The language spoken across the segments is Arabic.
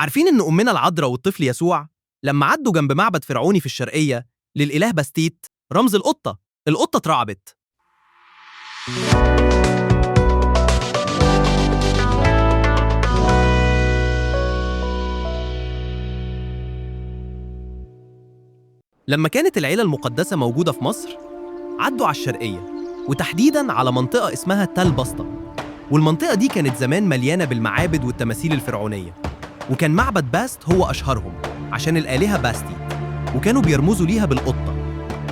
عارفين إن أمنا العذراء والطفل يسوع لما عدوا جنب معبد فرعوني في الشرقية للإله باستيت رمز القطة اترعبت. لما كانت العيلة المقدسة موجودة في مصر عدوا على الشرقية وتحديداً على منطقة اسمها تل بسطة، والمنطقة دي كانت زمان مليانة بالمعابد والتماثيل الفرعونية، وكان معبد باست هو أشهرهم عشان الآلهة باستي، وكانوا بيرمزوا ليها بالقطة،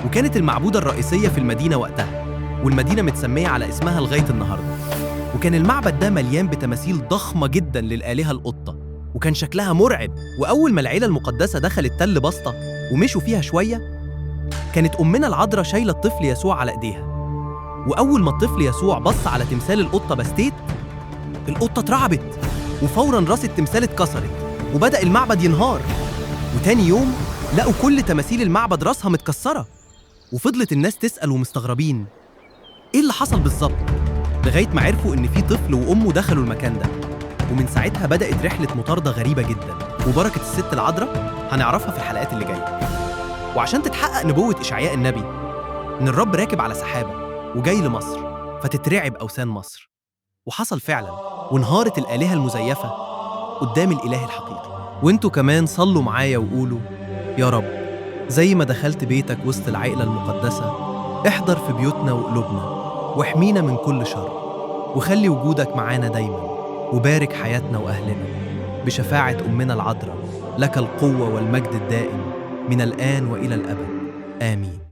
وكانت المعبودة الرئيسية في المدينة وقتها، والمدينة متسمية على اسمها لغاية النهاردة. وكان المعبد ده مليان بتماثيل ضخمة جداً للآلهة القطة، وكان شكلها مرعب. وأول ما العيلة المقدسة دخلت تل بسطة ومشوا فيها شوية، كانت أمنا العذراء شايلة الطفل يسوع على إيديها، وأول ما الطفل يسوع بص على تمثال القطة باستيت، القطة اترعبت، وفوراً راس التمثال اتكسرت وبدأ المعبد ينهار. وتاني يوم لقوا كل تماثيل المعبد راسها متكسرة، وفضلت الناس تسأل ومستغربين إيه اللي حصل بالظبط، لغاية ما عرفوا إن في طفل وأمه دخلوا المكان ده. ومن ساعتها بدأت رحلة مطاردة غريبة جدا، وبركة الست العذراء هنعرفها في الحلقات اللي جاية. وعشان تتحقق نبوة إشعياء النبي إن الرب راكب على سحابة وجاي لمصر فتترعب أوثان مصر، وحصل فعلا، وانهارت الآلهة المزيفة قدام الإله الحقيقي. وانتوا كمان صلوا معايا وقولوا يا رب زي ما دخلت بيتك وسط العائلة المقدسة، احضر في بيوتنا وقلوبنا واحمينا من كل شر، وخلي وجودك معانا دايما، وبارك حياتنا وأهلنا بشفاعة أمنا العذراء، لك القوة والمجد الدائم من الآن وإلى الأبد، آمين.